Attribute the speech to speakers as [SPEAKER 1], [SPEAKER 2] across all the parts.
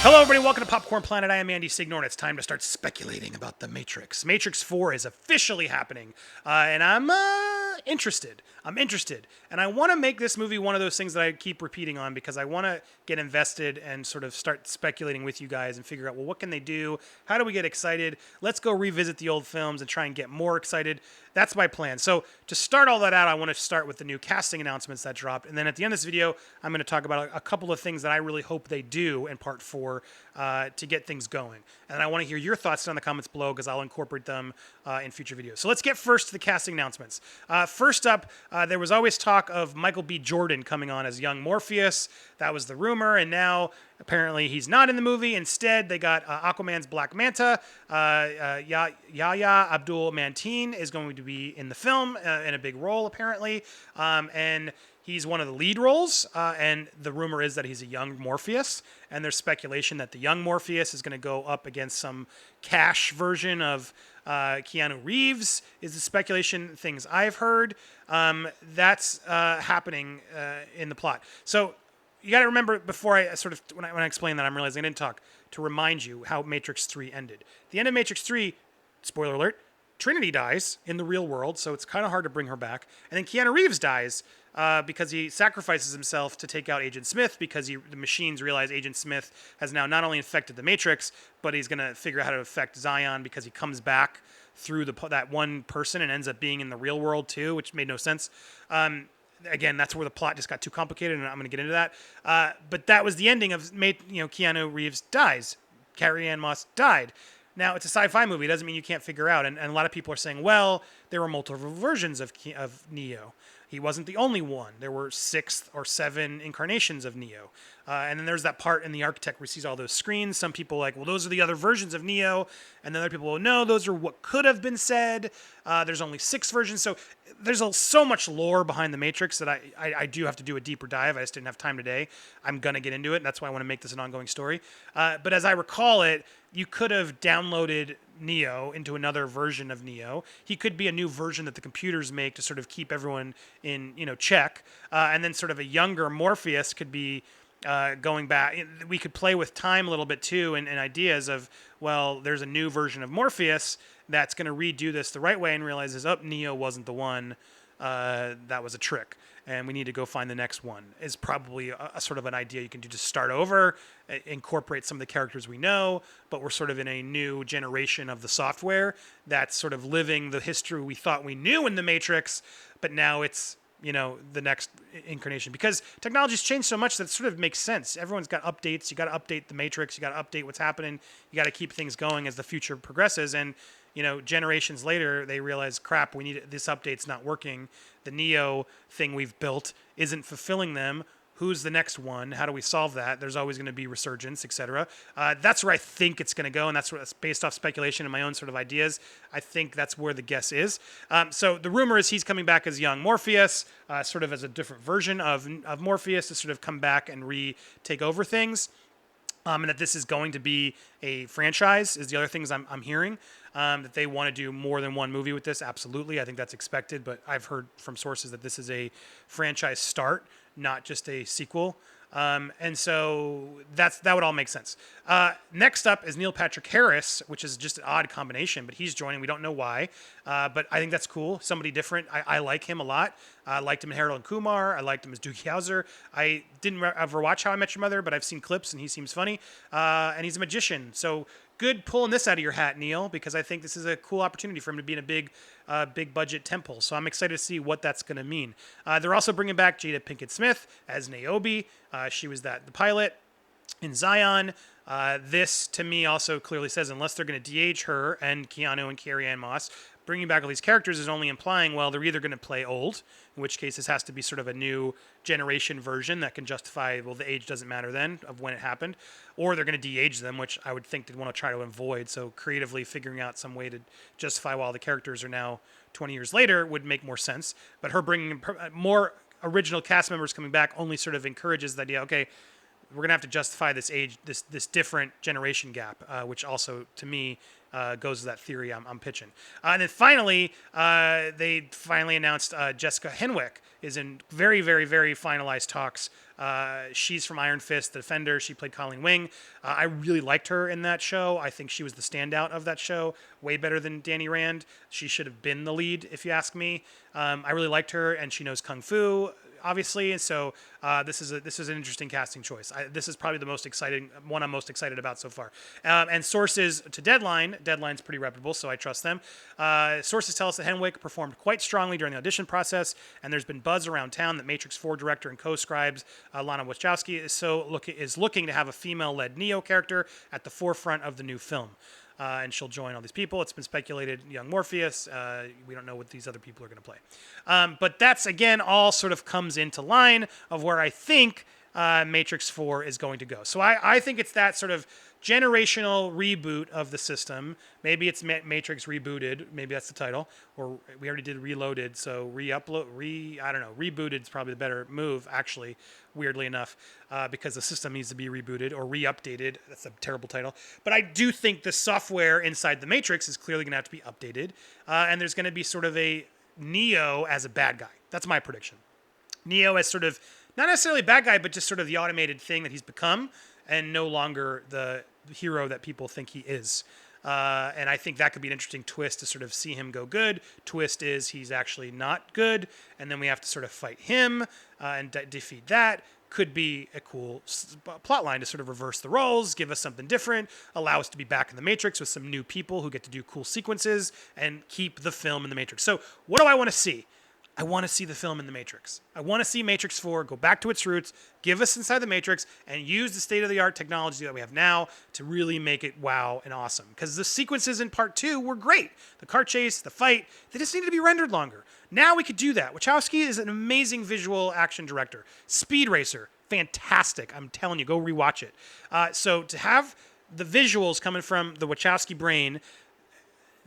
[SPEAKER 1] Hello, everybody. Welcome to Popcorn Planet. I am Andy Signor, and it's time to start speculating about The Matrix. Matrix 4 is officially happening, and I'm interested. And I want to make this movie one of those things that I keep repeating on because I want to get invested and sort of start speculating with you guys and figure out, well, what can they do? How do we get excited? Let's go revisit the old films and try and get more excited. That's my plan. So to start all that out, I want to start with the new casting announcements that dropped. And then at the end of this video, I'm going to talk about a couple of things that I really hope they do in part 4 to get things going. And I want to hear your thoughts down in the comments below because I'll incorporate them in future videos. So let's get first to the casting announcements. First up, there was always talk of Michael B. Jordan coming on as young Morpheus. That was the rumor. And now apparently he's not in the movie. Instead, they got Aquaman's Black Manta. Yahya Abdul-Mateen is going to be in the film in a big role, apparently. And he's one of the lead roles, and the rumor is that he's a young Morpheus, and there's speculation that the young Morpheus is going to go up against some cash version of Keanu Reeves, is the speculation, things I've heard. That's happening in the plot. So you got to remember, before I sort of, when I explain that, I'm realizing I didn't talk, to remind you how Matrix 3 ended. The end of Matrix 3, spoiler alert, Trinity dies in the real world, so it's kind of hard to bring her back. And then Keanu Reeves dies because he sacrifices himself to take out Agent Smith because the machines realize Agent Smith has now not only infected the Matrix, but he's going to figure out how to affect Zion because he comes back through that one person and ends up being in the real world too, which made no sense. Again, that's where the plot just got too complicated, and I'm going to get into that. But that was the ending of Keanu Reeves dies. Carrie-Anne Moss died. Now, it's a sci-fi movie. It doesn't mean you can't figure out. And a lot of people are saying, well, there were multiple versions of Neo. He wasn't the only one. There were 6 or 7 incarnations of Neo. And then there's that part in The Architect where he sees all those screens. Some people are like, well, those are the other versions of Neo. And then other people will, no, those are what could have been said. There's only 6 versions. So there's so much lore behind The Matrix that I do have to do a deeper dive. I just didn't have time today. I'm going to get into it, and that's why I want to make this an ongoing story. But as I recall it, you could have downloaded Neo into another version of Neo. He could be a new version that the computers make to sort of keep everyone in check. And then sort of a younger Morpheus could be going back. We could play with time a little bit too, and ideas of, well, there's a new version of Morpheus that's going to redo this the right way and realizes, Neo wasn't the one. That was a trick, and we need to go find the next one, is probably a sort of an idea you can do to start over, incorporate some of the characters we know, but we're sort of in a new generation of the software that's sort of living the history we thought we knew in the Matrix, but now it's, the next incarnation. Because technology's changed so much that it sort of makes sense. Everyone's got updates. You got to update the Matrix. You got to update what's happening. You got to keep things going as the future progresses. And generations later, they realize, crap, this update's not working. The Neo thing we've built isn't fulfilling them. Who's the next one? How do we solve that? There's always going to be resurgence, etc. That's where I think it's going to go, and that's based off speculation and my own sort of ideas. I think that's where the guess is. So the rumor is he's coming back as young Morpheus, sort of as a different version of Morpheus to sort of come back and take over things. And that this is going to be a franchise is the other things I'm hearing. That they want to do more than one movie with this. Absolutely. I think that's expected, but I've heard from sources that this is a franchise start, not just a sequel. And so that would all make sense. Next up is Neil Patrick Harris, which is just an odd combination, but he's joining. We don't know why, but I think that's cool. Somebody different. I like him a lot. I liked him in Harold and Kumar. I liked him as Doogie Howser. I didn't ever watch How I Met Your Mother, but I've seen clips and he seems funny. And he's a magician. So good pulling this out of your hat, Neil, because I think this is a cool opportunity for him to be in a big budget temple. So I'm excited to see what that's going to mean. They're also bringing back Jada Pinkett Smith as Niobe. She was the pilot in Zion. This, to me, also clearly says, unless they're going to de-age her and Keanu and Carrie-Anne Moss, bringing back all these characters is only implying, well, they're either going to play old, in which case this has to be sort of a new generation version that can justify, well, the age doesn't matter then of when it happened, or they're going to de-age them, which I would think they'd want to try to avoid. So creatively figuring out some way to justify why all the characters are now 20 years later would make more sense. But her bringing more original cast members coming back only sort of encourages the idea, okay, we're going to have to justify this age, this different generation gap, which also, to me, goes to that theory I'm pitching. And then finally, they finally announced Jessica Henwick is in very, very, very finalized talks. She's from Iron Fist, the Defender. She played Colleen Wing. I really liked her in that show. I think she was the standout of that show, way better than Danny Rand. She should have been the lead, if you ask me. I really liked her, and she knows Kung Fu, obviously, and so this is an interesting casting choice. This is probably the most exciting one I'm most excited about so far. And sources to Deadline's pretty reputable, so I trust them. Sources tell us that Henwick performed quite strongly during the audition process, and there's been buzz around town that Matrix 4 director and co-scribes Lana Wachowski is looking to have a female-led Neo character at the forefront of the new film. And she'll join all these people. It's been speculated, young Morpheus. We don't know what these other people are going to play. But that's, again, all sort of comes into line of where I think Matrix 4 is going to go. So I think it's that sort of generational reboot of the system. Maybe it's Matrix Rebooted. Maybe that's the title. Or we already did Reloaded, so I don't know. Rebooted is probably the better move, actually, weirdly enough, because the system needs to be rebooted or re-updated. That's a terrible title. But I do think the software inside the Matrix is clearly going to have to be updated. And there's going to be sort of a Neo as a bad guy. That's my prediction. Neo as sort of, not necessarily a bad guy, but just sort of the automated thing that he's become and no longer the hero that people think he is. And I think that could be an interesting twist to sort of see him go good. Twist is he's actually not good, and then we have to sort of fight him and defeat that. Could be a cool plot line to sort of reverse the roles, give us something different, allow us to be back in the Matrix with some new people who get to do cool sequences and keep the film in the Matrix. So what do I want to see? I want to see the film in the Matrix. I want to see Matrix 4 go back to its roots, give us inside the Matrix, and use the state-of-the-art technology that we have now to really make it wow and awesome. Because the sequences in Part 2 were great. The car chase, the fight, they just needed to be rendered longer. Now we could do that. Wachowski is an amazing visual action director. Speed Racer, fantastic. I'm telling you, go rewatch it. So to have the visuals coming from the Wachowski brain,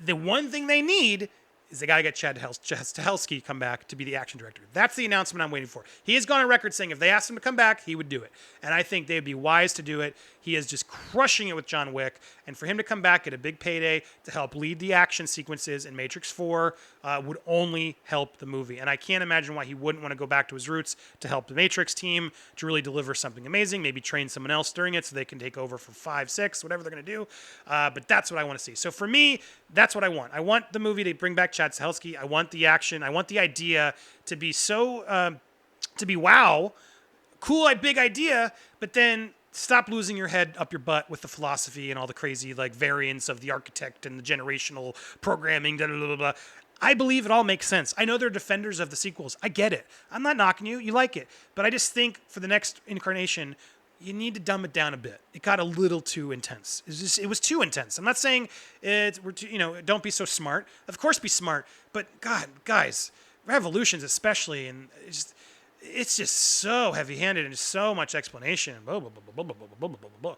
[SPEAKER 1] the one thing they need is they got to get Chad Stahelski come back to be the action director. That's the announcement I'm waiting for. He has gone on record saying if they asked him to come back, he would do it. And I think they'd be wise to do it. He is just crushing it with John Wick. And for him to come back, get a big payday to help lead the action sequences in Matrix 4 would only help the movie. And I can't imagine why he wouldn't want to go back to his roots to help the Matrix team to really deliver something amazing, maybe train someone else during it so they can take over for 5, 6, whatever they're going to do. But that's what I want to see. So for me, that's what I want. I want the movie to bring back Chad Stahelski. I want the action. I want the idea to be so, to be wow, cool, big idea, but then stop losing your head up your butt with the philosophy and all the crazy like variants of the architect and the generational programming, blah, blah, blah, blah. I believe it all makes sense. I know they're defenders of the sequels. I get it. I'm not knocking you. You like it. But I just think for the next incarnation, you need to dumb it down a bit. It got a little too intense. It was too intense. I'm not saying don't be so smart. Of course, be smart. But God, guys, Revolutions especially, and it's just so heavy-handed and so much explanation. Blah, blah, blah, blah, blah, blah, blah, blah, blah, blah.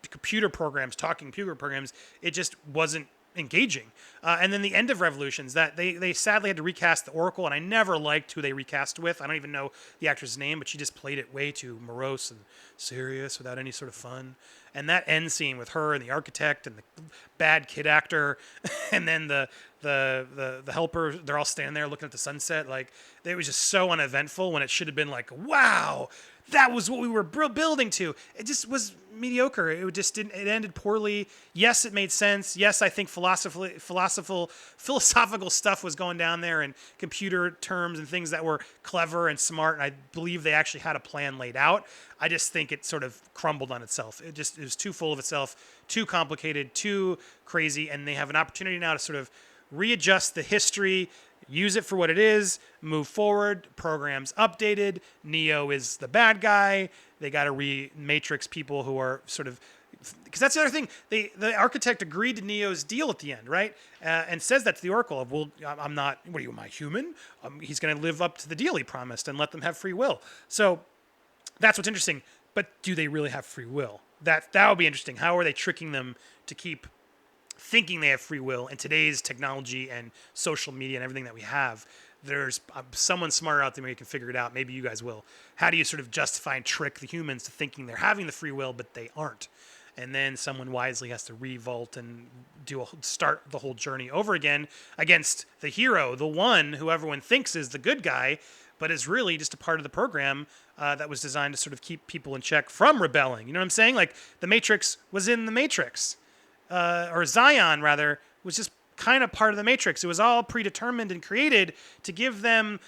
[SPEAKER 1] Computer programs, talking computer programs. It just wasn't engaging. And then the end of Revolutions, that they sadly had to recast the Oracle, and I never liked who they recast with. I don't even know the actress' name, but she just played it way too morose and serious without any sort of fun. And that end scene with her and the architect and the bad kid actor, and then the helper, they're all standing there looking at the sunset. Like, it was just so uneventful when it should have been like, wow, that was what we were building to. It just was mediocre. It just didn't. It ended poorly. Yes, it made sense. Yes, I think philosophical stuff was going down there, and computer terms and things that were clever and smart. And I believe they actually had a plan laid out. I just think it sort of crumbled on itself. It was too full of itself, too complicated, too crazy. And they have an opportunity now to sort of readjust the history, use it for what it is, move forward, programs updated, Neo is the bad guy, they got to re-Matrix people who are sort of, because that's the other thing, the architect agreed to Neo's deal at the end, right? And says that to the Oracle of, well, I'm not, what are you, am I human? He's going to live up to the deal he promised and let them have free will. So that's what's interesting, but do they really have free will? That would be interesting. How are they tricking them to keep thinking they have free will in today's technology and social media and everything that we have? There's someone smarter out there who can figure it out. Maybe you guys will. How do you sort of justify and trick the humans to thinking they're having the free will, but they aren't? And then someone wisely has to revolt and start the whole journey over again against the hero, the one who everyone thinks is the good guy, but is really just a part of the program that was designed to sort of keep people in check from rebelling. You know what I'm saying? Like the Matrix was in the Matrix, or Zion rather, was just kind of part of the Matrix. It was all predetermined and created to give them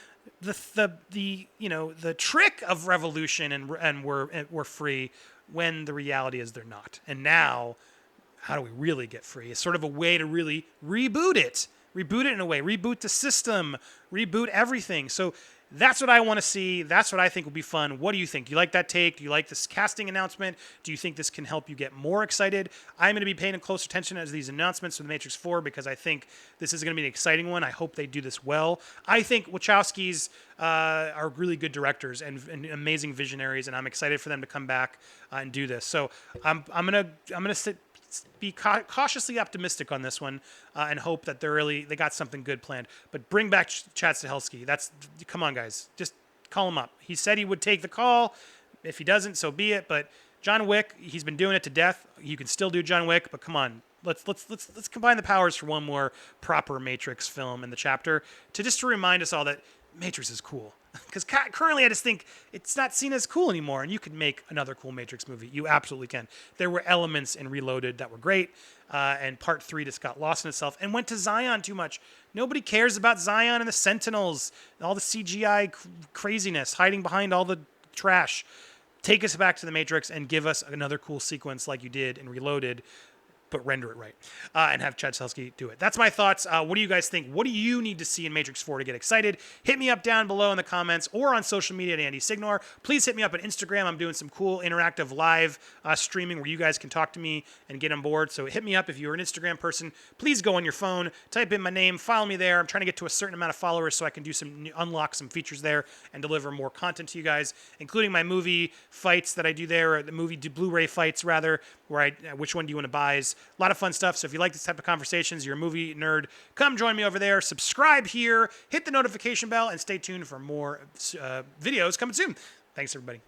[SPEAKER 1] the trick of revolution and we're free, when the reality is they're not. And now, how do we really get free? It's sort of a way to really reboot it in a way, reboot the system, reboot everything. So that's what I want to see. That's what I think will be fun. What do you think? Do you like that take? Do you like this casting announcement? Do you think this can help you get more excited? I'm going to be paying close attention as these announcements for The Matrix 4 because I think this is going to be an exciting one. I hope they do this well. I think Wachowskis are really good directors and amazing visionaries, and I'm excited for them to come back and do this. So I'm gonna be cautiously optimistic on this one and hope that they got something good planned. But bring back Chad Stahelski. Come on, guys. Just call him up. He said he would take the call. If he doesn't, so be it. But John Wick, he's been doing it to death. You can still do John Wick, but come on. Let's combine the powers for one more proper Matrix film in the chapter to remind us all that Matrix is cool. Because currently I just think it's not seen as cool anymore, and you could make another cool Matrix movie. You absolutely can. There were elements in Reloaded that were great, and Part 3 just got lost in itself and went to Zion too much. Nobody cares about Zion and the Sentinels, and all the CGI craziness hiding behind all the trash. Take us back to the Matrix and give us another cool sequence like you did in Reloaded, but render it right, and have Chad Stahelski do it. That's my thoughts. What do you guys think? What do you need to see in Matrix 4 to get excited? Hit me up down below in the comments or on social media at Andy Signor. Please hit me up on Instagram. I'm doing some cool interactive live streaming where you guys can talk to me and get on board. So hit me up if you're an Instagram person. Please go on your phone, type in my name, follow me there. I'm trying to get to a certain amount of followers so I can unlock some features there and deliver more content to you guys, including my movie fights that I do there, or the movie Blu-ray fights rather, where which one do you want to buy is a lot of fun stuff. So if you like this type of conversations, you're a movie nerd, come join me over there. Subscribe here, hit the notification bell, and stay tuned for more videos coming soon. Thanks, everybody.